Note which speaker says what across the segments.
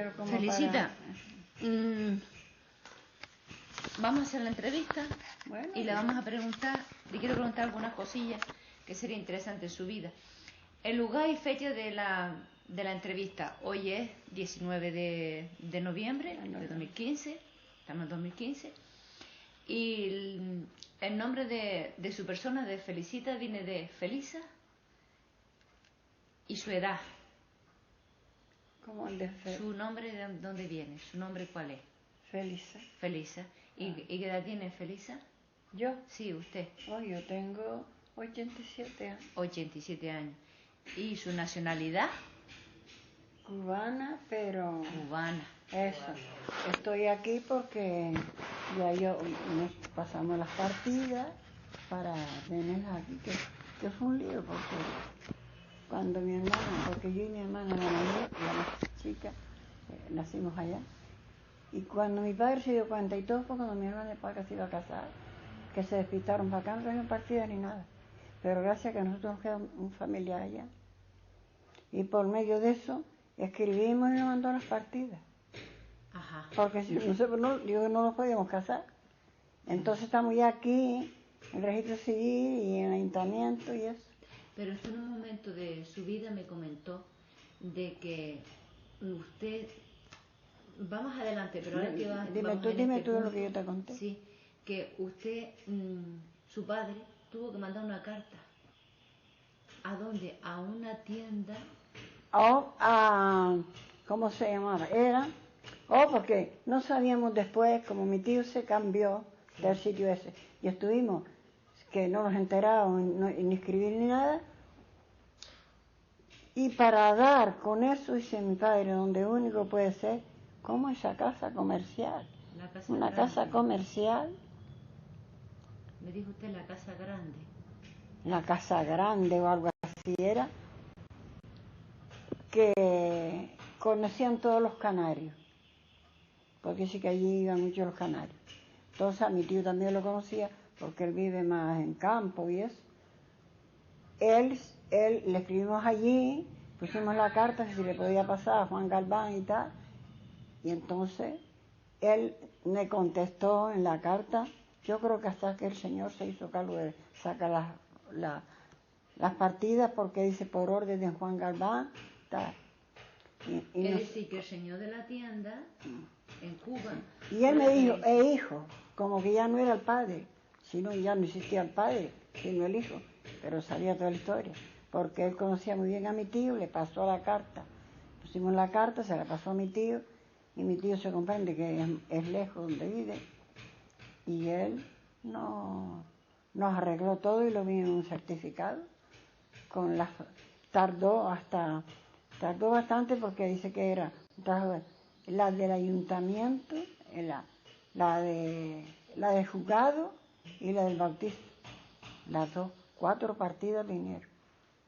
Speaker 1: pero como
Speaker 2: Felicita,
Speaker 1: para...
Speaker 2: vamos a hacer la entrevista
Speaker 1: Bueno,
Speaker 2: y le vamos a preguntar, le quiero preguntar algunas cosillas que sería interesante en su vida. El lugar y fecha de la entrevista, hoy es 19 de noviembre de 2015, estamos en 2015, y el nombre de su persona, de Felicita, viene de Felisa, y su edad.
Speaker 1: ¿Cómo el de
Speaker 2: ¿Su nombre de dónde viene? ¿Su nombre cuál es?
Speaker 1: Felisa.
Speaker 2: Felisa. ¿Y qué edad tiene Felisa?
Speaker 1: ¿Yo?
Speaker 2: Sí, usted.
Speaker 1: Oh, yo tengo 87 años.
Speaker 2: 87 años. ¿Y su nacionalidad?
Speaker 1: Cubana, pero...
Speaker 2: Cubana.
Speaker 1: Eso. Estoy aquí porque ya nos pasamos las partidas para venir aquí, que fue un lío, porque cuando mi hermana, porque yo y mi hermana, la mayor, la más chica, nacimos allá, y cuando mi padre se dio cuenta, y todo fue cuando mi hermana de Paca se iba a casar, que se despistaron para acá, no tenían partida ni nada, pero gracias a que nosotros nos quedamos un familiar allá, y por medio de eso escribimos y nos mandó las partidas.
Speaker 2: Ajá.
Speaker 1: Porque si nosotros no nos podíamos casar. Entonces estamos ya aquí, en el registro civil y en el ayuntamiento y eso.
Speaker 2: Pero usted en un momento de su vida me comentó de que usted... Vamos adelante, pero ahora que
Speaker 1: Dime tú lo que yo te conté.
Speaker 2: Sí, que usted, su padre, tuvo que mandar una carta. ¿A dónde? A una tienda.
Speaker 1: ¿Cómo se llamaba? Porque no sabíamos después, como mi tío se cambió del sitio ese, y estuvimos, que no nos enterábamos, ni escribir ni nada, y para dar con eso, dice mi padre, donde único puede ser, como esa casa comercial, una casa comercial.
Speaker 2: Me dijo usted la casa grande.
Speaker 1: La casa grande o algo así era, que conocían todos los canarios, porque sí que allí iban muchos los canarios. Entonces a mi tío también lo conocía, porque él vive más en campo y eso. Él le escribimos allí, pusimos la carta si le podía pasar a Juan Galván y tal, y entonces él me contestó en la carta, yo creo que hasta que el señor se hizo cargo de sacar las partidas, porque dice por orden de Juan Galván, tal.
Speaker 2: Es decir, que el señor de la tienda, en Cuba...
Speaker 1: Y él me dijo, hijo, como que ya no era el padre, sino ya no existía el padre, sino el hijo, pero sabía toda la historia, porque él conocía muy bien a mi tío, le pasó la carta, pusimos la carta, se la pasó a mi tío, y mi tío se comprende que es lejos donde vive, y él nos arregló todo y lo vino en un certificado, tardó bastante porque dice que era la del ayuntamiento, la de juzgado y la del bautizo, las dos, 4 partidas vinieron.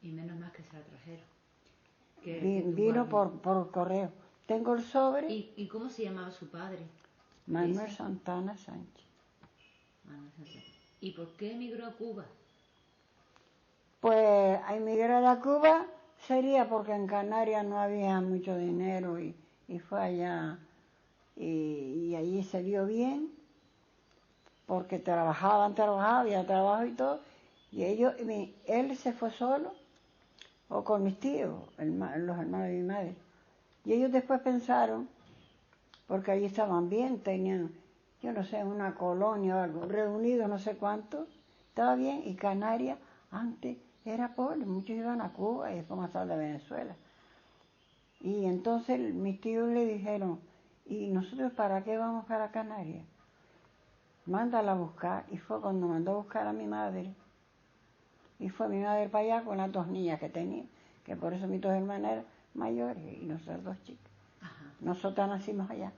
Speaker 2: Y menos mal que se la trajeron.
Speaker 1: Vino por correo. Tengo el sobre.
Speaker 2: ¿Y cómo se llamaba su padre?
Speaker 1: Manuel Santana Sánchez.
Speaker 2: Manuel Santana. ¿Y por qué emigró a Cuba?
Speaker 1: Pues a emigrar a Cuba sería porque en Canarias no había mucho dinero y fue allá y allí se vio bien porque había trabajo y todo, y él se fue solo o con mis tíos, los hermanos de mi madre, y ellos después pensaron, porque allí estaban bien, tenían, yo no sé, una colonia o algo, reunidos no sé cuánto, estaba bien, y Canarias antes era pobre, muchos iban a Cuba y después más tarde a Venezuela. Y entonces mis tíos le dijeron, ¿y nosotros para qué vamos para Canarias? Mándala a buscar. Y fue cuando mandó a buscar a mi madre. Y fue mi madre para allá con las 2 niñas que tenía, que por eso mis 2 hermanas eran mayores y nosotros 2 chicas.
Speaker 2: Ajá.
Speaker 1: Nosotras nacimos allá.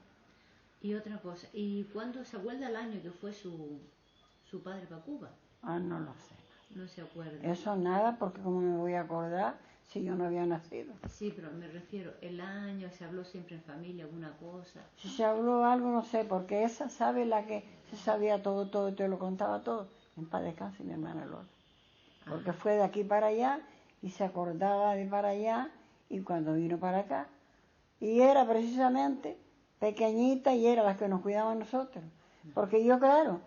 Speaker 2: Y otra cosa, ¿y cuándo se acuerda el año que fue su padre para Cuba?
Speaker 1: No lo sé.
Speaker 2: No se acuerda.
Speaker 1: Eso nada, porque como me voy a acordar si yo no había nacido.
Speaker 2: Sí, pero me refiero, el año, se habló siempre en familia, alguna cosa.
Speaker 1: Si se habló algo, no sé, porque esa sabe la que se sabía todo, te lo contaba todo. En paz descanse mi hermana Lola. Porque fue de aquí para allá y se acordaba de para allá, y cuando vino para acá, Y era precisamente pequeñita y era la que nos cuidaba a nosotros. Porque yo, claro,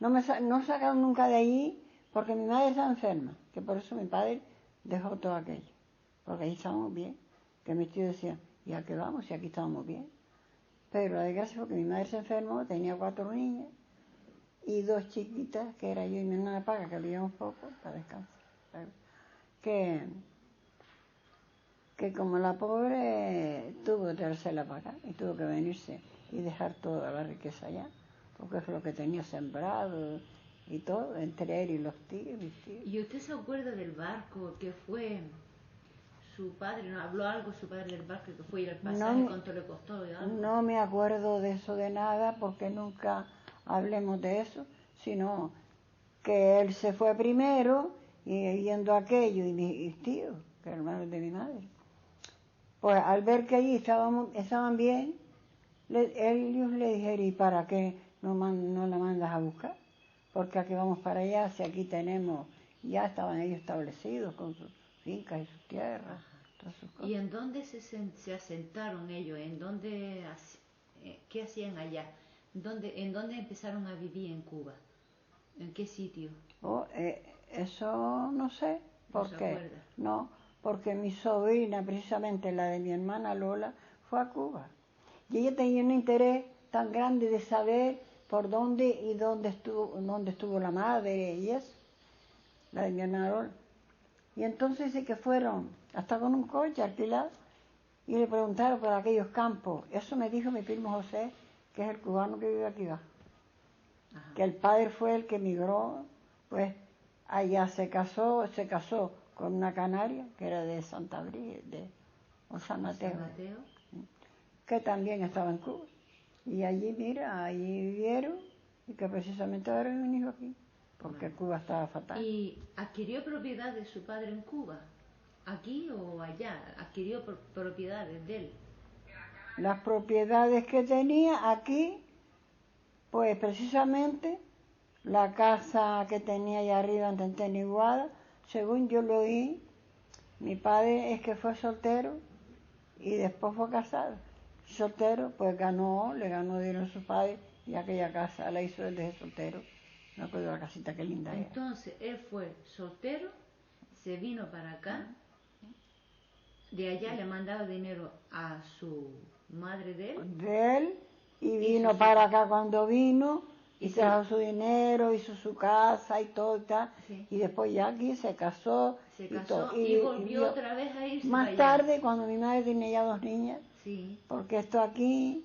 Speaker 1: no sacaron nunca de allí porque mi madre estaba enferma, que por eso mi padre dejó todo aquello. Porque ahí estábamos bien. Que mis tíos decían, ¿y a qué vamos si aquí estábamos bien? Pero la desgracia fue que mi madre se enfermó, tenía 4 niñas y 2 chiquitas, que era yo y mi hermana Paga, que vivíamos poco para descansar. Que como la pobre tuvo que traérsela para acá y tuvo que venirse y dejar toda la riqueza allá, porque es lo que tenía sembrado y todo, entre él y los tíos, mis tíos.
Speaker 2: ¿Y usted se acuerda del barco que fue su padre? ¿No habló algo su padre del barco que fue ir al pasaje? ¿Cuánto le costó? Algo?
Speaker 1: No me acuerdo de eso de nada, porque nunca hablemos de eso, sino que él se fue primero y viendo aquello y mis tíos, que eran hermanos de mi madre. Pues al ver que allí estaban bien, ellos le dijeron, ¿y para qué no la mandas a buscar? Porque aquí vamos para allá, si aquí tenemos, ya estaban ellos establecidos con sus fincas y sus tierras, todas sus cosas.
Speaker 2: ¿Y en dónde se asentaron ellos? ¿Qué hacían allá? ¿En dónde empezaron a vivir en Cuba? ¿En qué sitio?
Speaker 1: Eso no sé,
Speaker 2: ¿No se
Speaker 1: porque
Speaker 2: acuerda?
Speaker 1: no, porque mi sobrina, precisamente la de mi hermana Lola, fue a Cuba. Y ella tenía un interés tan grande de saber por dónde y dónde estuvo la madre y eso, la de mi hermana Lola. Y entonces dice que fueron hasta con un coche alquilado y le preguntaron por aquellos campos. Eso me dijo mi primo José, que es el cubano que vive aquí abajo. Ajá. Que el padre fue el que emigró, pues allá se casó con una canaria que era de Santa Brígida, de San Mateo, que también estaba en Cuba. Y allí, mira, allí vivieron y que precisamente ahora hay un hijo aquí, porque Cuba estaba fatal.
Speaker 2: ¿Y adquirió propiedades su padre en Cuba? ¿Aquí o allá? ¿Adquirió propiedades de él?
Speaker 1: Las propiedades que tenía aquí, pues precisamente la casa que tenía allá arriba en Teniguada, según yo lo oí, mi padre es que fue soltero y después fue casado. Soltero, pues le ganó dinero a su padre y aquella casa la hizo él desde soltero. Me acuerdo de la casita, qué linda era.
Speaker 2: Entonces, él fue soltero, se vino para acá, de allá le mandaba dinero a su madre de él.
Speaker 1: Y vino para acá cuando vino y trajo su dinero, hizo su casa y todo y tal. Sí. Y después ya aquí se casó.
Speaker 2: Y volvió otra vez a irse
Speaker 1: más tarde, cuando mi madre tenía ya 2 niñas, sí. Porque esto aquí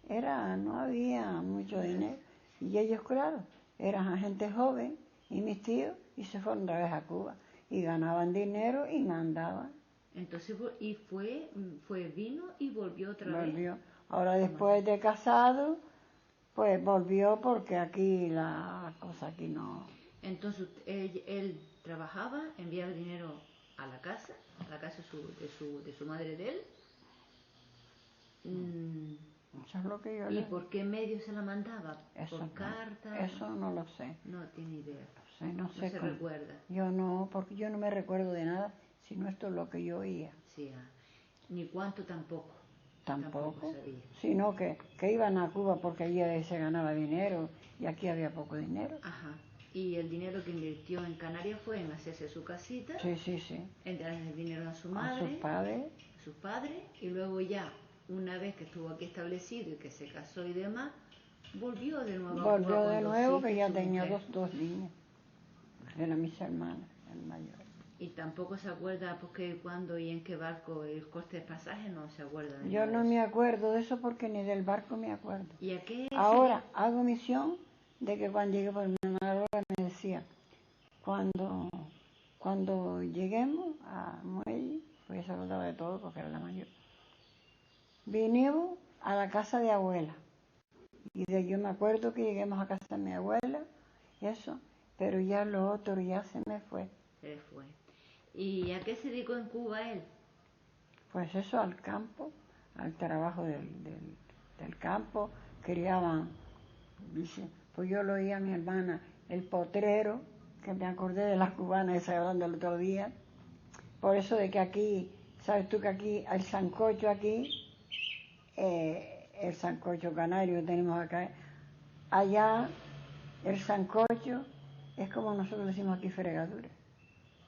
Speaker 1: no había mucho dinero. Y ellos, claro, eran gente joven y mis tíos y se fueron otra vez a Cuba. Y ganaban dinero y mandaban.
Speaker 2: Entonces, vino y volvió otra vez.
Speaker 1: Ahora después de casado, pues volvió porque aquí la cosa aquí no.
Speaker 2: Entonces él trabajaba, enviaba dinero a la casa de su madre de él.
Speaker 1: Eso es lo que yo
Speaker 2: ¿Y por qué medio se la mandaba? ¿Por carta?
Speaker 1: Eso no lo sé.
Speaker 2: No tiene idea.
Speaker 1: No sé
Speaker 2: se recuerda.
Speaker 1: Yo no, porque yo no me recuerdo de nada, sino esto es lo que yo oía.
Speaker 2: Sí, ni cuánto tampoco.
Speaker 1: Tampoco sabía. Sino que iban a Cuba porque allí se ganaba dinero y aquí había poco dinero.
Speaker 2: Ajá. Y el dinero que invirtió en Canarias fue en hacerse su casita.
Speaker 1: Sí.
Speaker 2: En darle el dinero a su madre.
Speaker 1: A
Speaker 2: sus padres. Y luego ya, una vez que estuvo aquí establecido y que se casó y demás, volvió de nuevo a Cuba.
Speaker 1: Volvió de nuevo, que ya tenía dos niñas. Eran mis hermanas, el mayor.
Speaker 2: Y tampoco se acuerda porque cuándo y en qué barco el coste de pasaje, no se acuerda de
Speaker 1: Yo no me acuerdo de eso porque ni del barco me acuerdo.
Speaker 2: ¿Y a qué?
Speaker 1: Ahora hago misión de que cuando llegue por mi hermana me decía, cuando lleguemos a Muelle, pues se acordaba de todo porque era la mayor, vinimos a la casa de abuela. Y yo me acuerdo que lleguemos a casa de mi abuela, eso, pero ya lo otro ya se me fue.
Speaker 2: Se fue. ¿Y a qué se dedicó en Cuba él?
Speaker 1: Pues eso, al campo, al trabajo del campo, criaban, dice, pues yo lo oía a mi hermana, el potrero, que me acordé de las cubanas esa hablando el otro día, por eso de que aquí sabes tú que aquí, el sancocho aquí, el sancocho canario que tenemos acá, allá el sancocho es como nosotros decimos aquí fregadura.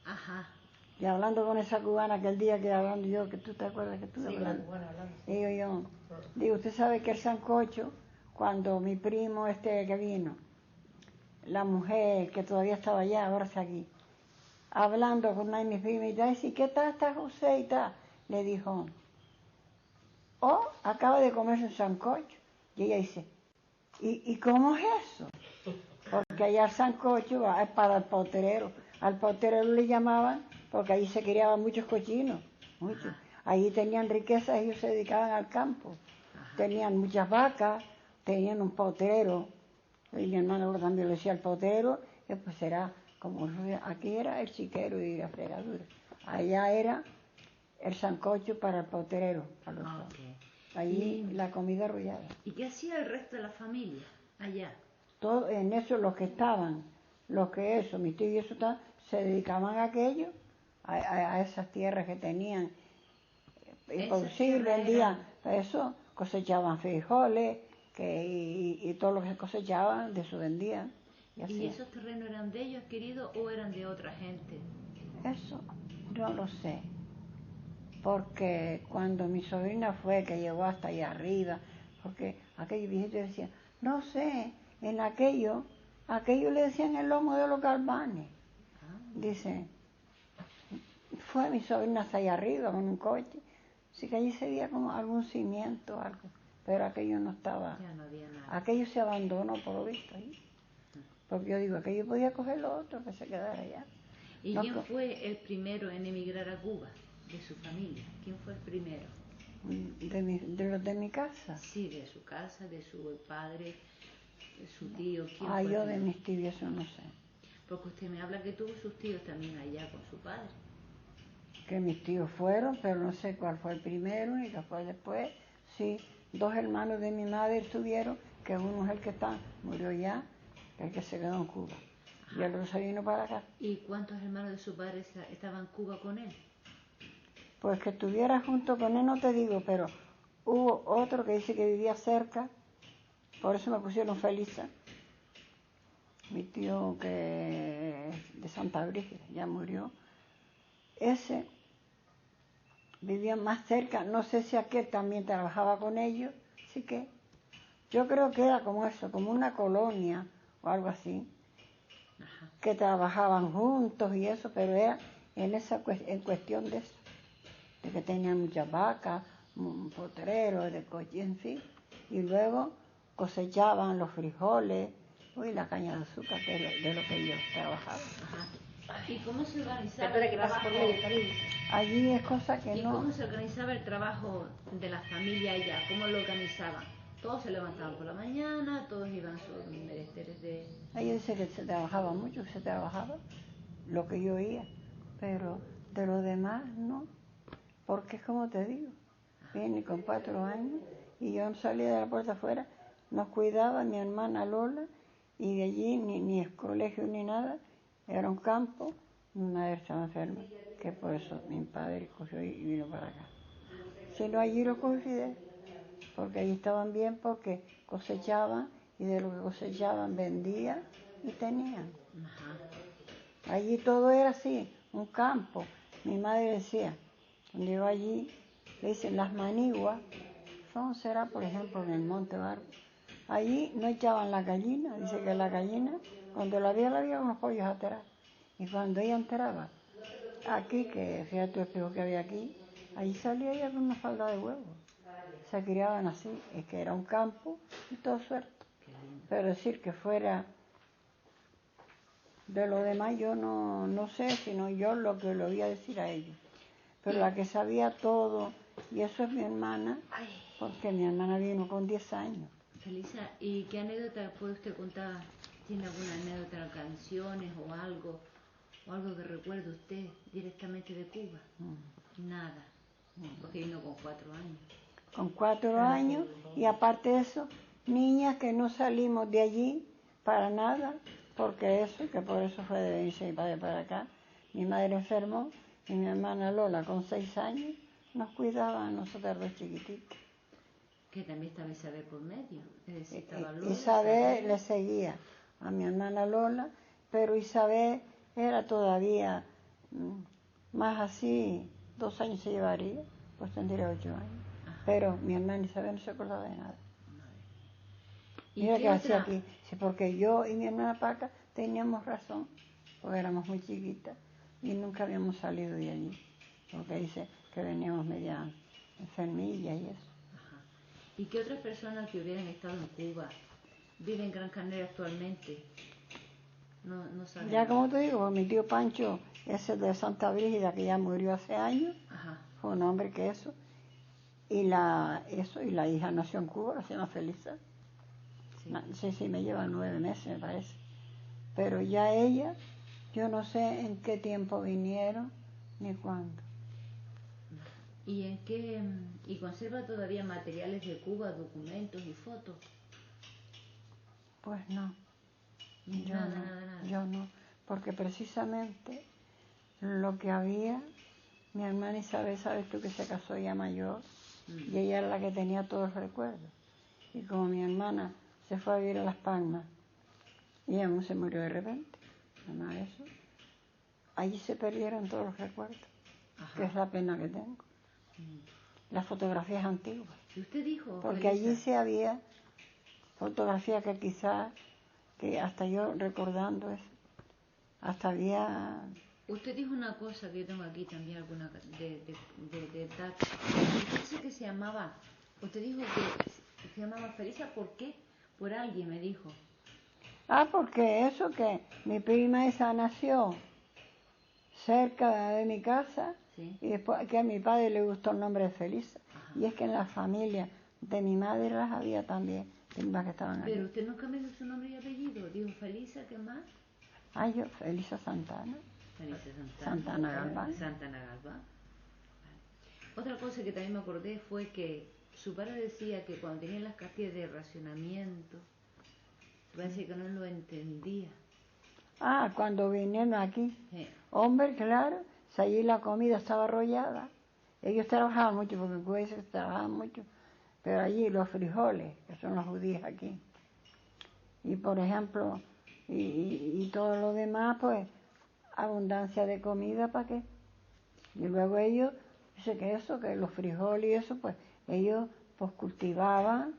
Speaker 2: Ajá.
Speaker 1: Y hablando con esa cubana aquel día que hablando yo, que tú te acuerdas que estuve hablando.
Speaker 2: Sí.
Speaker 1: Digo, usted sabe que el sancocho, cuando mi primo que vino, la mujer que todavía estaba allá, ahora está aquí, hablando con una de mis primas y dice, ¿qué tal está José y tal? Le dijo, acaba de comerse un sancocho. Y ella dice, ¿y cómo es eso? Porque allá el sancocho es para el potrero. Al potrero le llamaban porque allí se criaban muchos cochinos, muchos. Allí tenían riquezas, ellos se dedicaban al campo. Tenían muchas vacas, tenían un potrero. Y mi hermano también lo decía, el potrero, pues era como aquí era el chiquero y la fregadura. Allá era el sancocho para el potrero, para los allí la comida arrollada.
Speaker 2: ¿Y qué hacía el resto de la familia allá?
Speaker 1: Todo, en eso los que estaban, mis tíos y eso, se dedicaban a aquello, a esas tierras que tenían. Y producir, vendían eso, cosechaban frijoles y todo lo que cosechaban, de eso vendían.
Speaker 2: ¿Y esos terrenos eran de ellos, queridos, o eran de otra gente?
Speaker 1: Eso no lo sé, porque cuando mi sobrina fue, que llegó hasta allá arriba, porque aquellos viejitos decían, no sé, en aquello le decían el lomo de los Galvanes. Dice, fue mi sobrina hasta allá arriba con un coche, así que allí se veía como algún cimiento, algo, pero aquello no estaba,
Speaker 2: ya no había nada.
Speaker 1: Aquello se abandonó por lo visto ahí, porque yo digo, aquello podía coger lo otro, que se quedara allá.
Speaker 2: ¿Y quién fue el primero en emigrar a Cuba, de su familia? ¿Quién fue el primero?
Speaker 1: De los de mi casa.
Speaker 2: Sí, de su casa, de su padre, de su tío. ¿Quién
Speaker 1: fue yo de mis tíos, eso no sé.
Speaker 2: Porque usted me habla que tuvo sus tíos también allá con su padre.
Speaker 1: Que mis tíos fueron, pero no sé cuál fue el primero ni qué fue después. Sí, 2 hermanos de mi madre estuvieron, que uno es el que murió ya, el que se quedó en Cuba. Y el otro se vino para acá.
Speaker 2: ¿Y cuántos hermanos de su padre estaban en Cuba con él?
Speaker 1: Pues que estuviera junto con él no te digo, pero hubo otro que dice que vivía cerca, por eso me pusieron Felisa. Mi tío que de Santa Brígida ya murió. Ese vivía más cerca, no sé si aquel también trabajaba con ellos, así que yo creo que era como eso, como una colonia o algo así, que trabajaban juntos y eso, pero era en cuestión de eso, de que tenían muchas vacas, un potrero, de coche, en fin, y luego cosechaban los frijoles y la caña de azúcar, de lo que ellos trabajaban.
Speaker 2: ¿Y cómo se organizaba el trabajo?
Speaker 1: Allí es cosa que
Speaker 2: ¿Y
Speaker 1: no...
Speaker 2: cómo se organizaba el trabajo de la familia allá? ¿Cómo lo organizaban? Todos se levantaban por la mañana, todos iban a sus menesteres de...
Speaker 1: Ellos dicen que se trabajaba mucho, que se trabajaba, lo que yo oía, pero de lo demás no, porque es como te digo, viene con 4 años y yo no salía de la puerta afuera, nos cuidaba mi hermana Lola y de allí ni colegio ni nada, era un campo, mi madre estaba enferma, que por eso mi padre cogió y vino para acá. Si no, allí lo cogí, porque allí estaban bien, porque cosechaban y de lo que cosechaban vendían y tenían. Allí todo era así, un campo. Mi madre decía, cuando iba allí, le dicen las maniguas, será por ejemplo en el Monte Barro. Allí no echaban la gallina, dice que la gallina, cuando la había unos pollos atrás. Y cuando ella entraba, aquí, que fíjate el espejo que había aquí, allí salía ella con una falda de huevos. Se criaban así, es que era un campo y todo suelto. Pero decir que fuera de lo demás yo no sé, sino yo lo que le voy a decir a ellos. Pero la que sabía todo, y eso es mi hermana, porque mi hermana vino con 10 años.
Speaker 2: Felisa, ¿y qué anécdota puede usted contar? ¿Tiene alguna anécdota, canciones o algo que recuerde usted directamente de Cuba? Nada, porque vino con 4 años.
Speaker 1: Con 4 años, y aparte de eso, niñas que no salimos de allí para nada, porque que por eso fue de venirse mi padre para acá. Mi madre enfermó y mi hermana Lola con 6 años nos cuidaba a nosotros los chiquititos.
Speaker 2: Que también estaba Isabel por medio. Es decir, estaba Lola,
Speaker 1: Isabel le seguía a mi hermana Lola, pero Isabel era todavía más así, 2 años se llevaría, pues tendría 8 años.
Speaker 2: Ajá.
Speaker 1: Pero mi hermana Isabel no se acordaba de nada.
Speaker 2: ¿Y
Speaker 1: Mira
Speaker 2: qué
Speaker 1: que hacía
Speaker 2: otra?
Speaker 1: aquí, sí, porque yo y mi hermana Paca teníamos razón, porque éramos muy chiquitas y nunca habíamos salido de allí, porque dice que veníamos media enfermillas y eso.
Speaker 2: Ajá. ¿Y qué otras personas que hubieran estado en Cuba viven en Gran Canaria actualmente? No saben.
Speaker 1: Ya como te digo, mi tío Pancho, ese de Santa Brígida, que ya murió hace años,
Speaker 2: Ajá.
Speaker 1: fue un hombre que eso, y la hija nació en Cuba, se llama Felisa.
Speaker 2: Sí.
Speaker 1: Sí, me lleva 9 meses, me parece. Pero ya ella, yo no sé en qué tiempo vinieron, ni cuándo.
Speaker 2: ¿Y en qué y conserva todavía materiales de Cuba, documentos y fotos?
Speaker 1: Pues no,
Speaker 2: Nada.
Speaker 1: yo no, porque precisamente lo que había, mi hermana Isabel, sabes tú que se casó ya mayor, y ella era la que tenía todos los recuerdos. Y como mi hermana se fue a vivir a Las Palmas, y ella no se murió de repente, nada de eso, allí se perdieron todos los recuerdos,
Speaker 2: Ajá.
Speaker 1: que es la pena que tengo. Las fotografías antiguas.
Speaker 2: ¿Y usted dijo,
Speaker 1: Porque
Speaker 2: Felisa?
Speaker 1: allí sí había fotografías que quizás, que hasta yo recordando eso, hasta había...
Speaker 2: Usted dijo una cosa que yo tengo aquí también, alguna de datos. Usted dice que se llamaba, usted dijo que se llamaba Felisa, ¿por qué? Por alguien me dijo.
Speaker 1: Porque eso que mi prima esa nació cerca de mi casa,
Speaker 2: ¿Sí?
Speaker 1: y después que a mi padre le gustó el nombre de Felisa.
Speaker 2: Ajá.
Speaker 1: Y es que en la familia de mi madre las había también, primas que estaban allí.
Speaker 2: Pero usted nunca me dijo su nombre y apellido. Dijo Felisa, ¿qué más?
Speaker 1: Yo, Felisa Santana.
Speaker 2: Felisa
Speaker 1: Santana Galván.
Speaker 2: Santana Galván. Otra cosa que también me acordé fue que su padre decía que cuando tenía las pastillas de racionamiento, parece que no lo entendía.
Speaker 1: Cuando vinieron aquí.
Speaker 2: Sí.
Speaker 1: Hombre, claro, si allí la comida estaba arrollada. Ellos trabajaban mucho, porque en Cuba dice que trabajaban mucho. Pero allí los frijoles, que son los judíos aquí. Y por ejemplo, y todo lo demás, pues, abundancia de comida, ¿para qué? Y luego ellos, dice que eso, que los frijoles y eso, pues, ellos pues cultivaban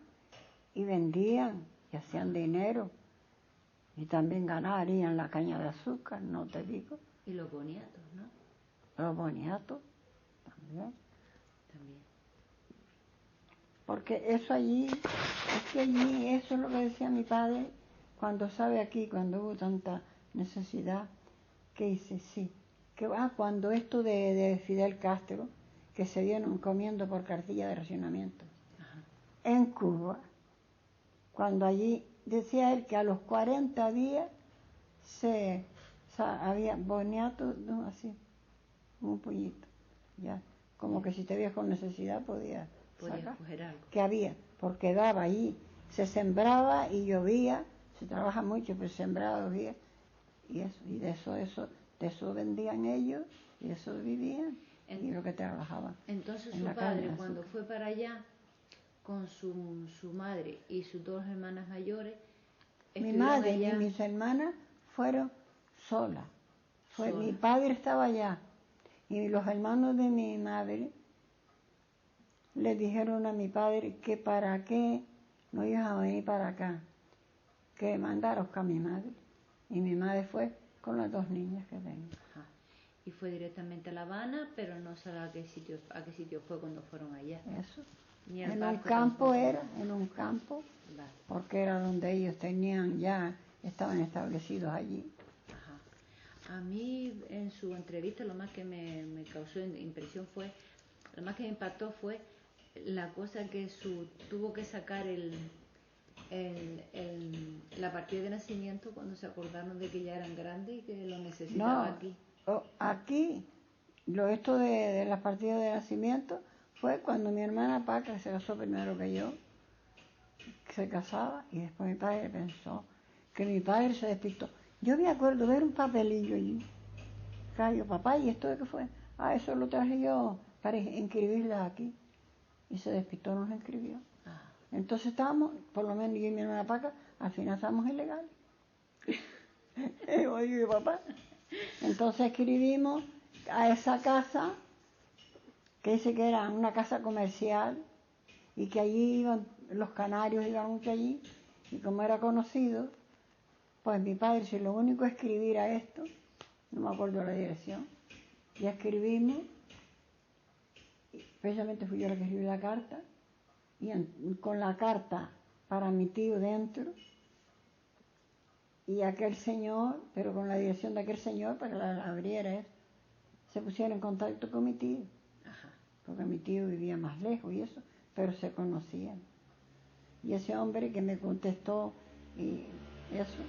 Speaker 1: y vendían y hacían dinero. Y también ganarían la caña de azúcar, no te digo.
Speaker 2: Y los boniatos, ¿no?
Speaker 1: Los boniatos también.
Speaker 2: También.
Speaker 1: Porque eso allí, es que allí, eso es lo que decía mi padre, cuando sabe aquí, cuando hubo tanta necesidad, que dice, sí, que cuando esto de Fidel Castro, que se vieron comiendo por cartilla de racionamiento,
Speaker 2: Ajá.
Speaker 1: en Cuba, cuando allí, decía él que a los 40 días había boniato, no, así, un puñito, ya, como que si te veías con necesidad podías
Speaker 2: coger algo.
Speaker 1: Que había, porque daba allí, se sembraba y llovía, se trabaja mucho, pero sembraba, llovía, y eso, y de eso vendían ellos, y de eso vivían, y lo que trabajaban.
Speaker 2: Entonces su padre, cuando fue para allá, con su madre y sus 2 hermanas mayores,
Speaker 1: Mi madre
Speaker 2: allá.
Speaker 1: y mis hermanas fueron solas.
Speaker 2: Sola.
Speaker 1: Mi padre estaba allá, y los hermanos de mi madre le dijeron a mi padre que para qué no iban a venir para acá, que mandaros con mi madre. Y mi madre fue con las 2 niñas que tengo.
Speaker 2: Ajá. Y fue directamente a La Habana, pero no sabe a qué sitio fue cuando fueron allá.
Speaker 1: Eso.
Speaker 2: Ni
Speaker 1: En un campo en un campo,
Speaker 2: vale.
Speaker 1: Porque era donde ellos estaban establecidos allí.
Speaker 2: Ajá. A mí en su entrevista lo más que me causó impresión fue, lo más que me impactó fue la cosa que tuvo que sacar la partida de nacimiento cuando se acordaron de que ya eran grandes y que lo necesitaba aquí.
Speaker 1: Aquí, esto de las partidas de nacimiento fue cuando mi hermana Paca se casó primero que yo, se casaba, y después mi padre pensó que mi padre se despistó. Yo me acuerdo ver un papelillo allí. Yo, papá, ¿y esto de qué fue? Eso lo traje yo para inscribirla aquí. Y se despistó, nos inscribió.
Speaker 2: Ah.
Speaker 1: Entonces estábamos, por lo menos yo y mi hermana Paca, al final estábamos ilegales. Oye, papá. Entonces escribimos a esa casa, que dice que era una casa comercial, y que allí iban, los canarios iban mucho allí, y como era conocido, pues mi padre, si lo único es escribir a esto, no me acuerdo la dirección, y escribimos, precisamente fui yo la que escribí la carta, y con la carta para mi tío dentro, y aquel señor, pero con la dirección de aquel señor para que la abriera, se pusiera en contacto con mi tío,
Speaker 2: Ajá.
Speaker 1: porque mi tío vivía más lejos y eso, pero se conocían. Y ese hombre que me contestó, y eso,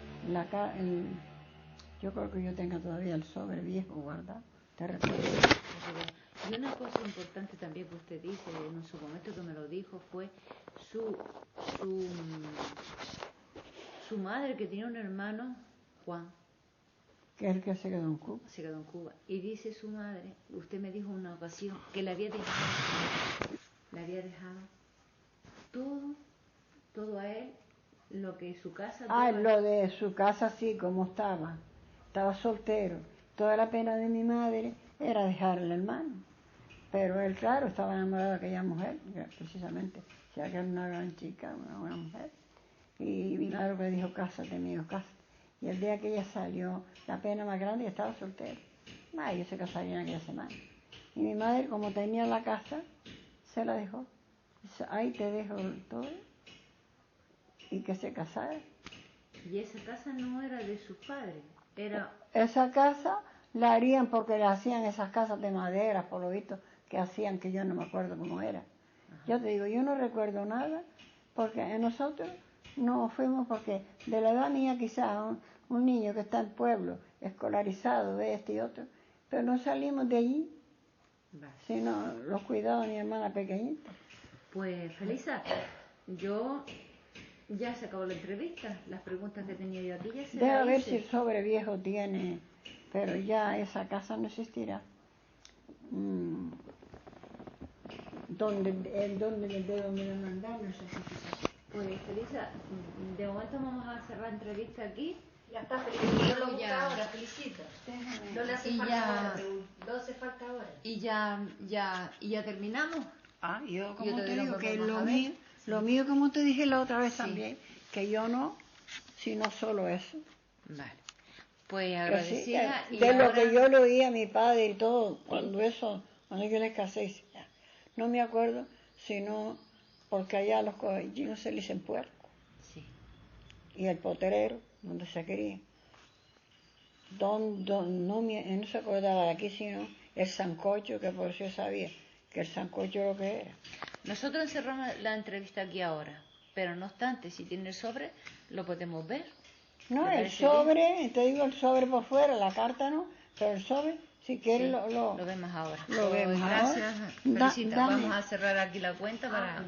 Speaker 1: yo creo que yo tenga todavía el sobre viejo guardado, te recuerdo.
Speaker 2: Y una cosa importante también que usted dice, en su momento que me lo dijo, fue su madre, que tenía un hermano, Juan,
Speaker 1: Que es el que se quedó en Cuba.
Speaker 2: se quedó en Cuba. Y dice su madre, usted me dijo en una ocasión, que le había dejado todo a él, lo que su casa...
Speaker 1: Lo de su casa sí, como estaba soltero. Toda la pena de mi madre era dejarle al hermano. Pero él, claro, estaba enamorado de aquella mujer, precisamente, o sea que era una gran chica, una buena mujer. Y mi madre le dijo, cásate, amigo, cásate. Y el día que ella salió, la pena más grande, estaba soltero. Ellos se casarían aquella semana. Y mi madre, como tenía la casa, se la dejó. Dice, ahí te dejo todo. Y que se casara.
Speaker 2: Y esa casa no era de sus padres, era...
Speaker 1: Esa casa la harían porque le hacían esas casas de madera, por lo visto, que hacían, que yo no me acuerdo cómo era. Ajá. Yo te digo, yo no recuerdo nada, porque nosotros no fuimos, porque de la edad mía quizás un niño que está en pueblo, escolarizado de este y otro, pero no salimos de allí, sino los cuidados de mi hermana pequeñita.
Speaker 2: Pues, Felisa, yo... Ya se acabó la entrevista, las preguntas que tenía yo aquí ya se
Speaker 1: Deja ver si el sobre viejo tiene, pero ya esa casa no existirá. ¿Dónde me lo mandaron? No sé si...
Speaker 2: Pues, Felisa, de momento vamos a cerrar la entrevista aquí.
Speaker 3: Ya está, Felicita. Yo lo busco ahora, Felicita. No le hace falta ahora, no hace falta ahora.
Speaker 2: Y ya terminamos.
Speaker 1: Yo como te digo que lo mío como te dije la otra vez también, que yo no, sino solo eso.
Speaker 2: Vale. Pues agradecida.
Speaker 1: Sí, de lo que yo le oí a mi padre y todo, cuando yo les casé, no me acuerdo, sino porque allá los cochinos se le dicen puerco.
Speaker 2: Sí.
Speaker 1: Y el potrero, donde se quería. No se acordaba de aquí, sino el sancocho, que por eso yo sabía que el sancocho lo que era.
Speaker 2: Nosotros encerramos la entrevista aquí ahora, pero no obstante, si tiene el sobre, lo podemos ver.
Speaker 1: No, el sobre, te digo el sobre por fuera, la carta no, pero el sobre, si quieres
Speaker 2: sí, lo vemos ahora.
Speaker 1: Lo vemos
Speaker 2: gracias,
Speaker 1: ahora.
Speaker 2: Felicita. Vamos a cerrar aquí la cuenta para...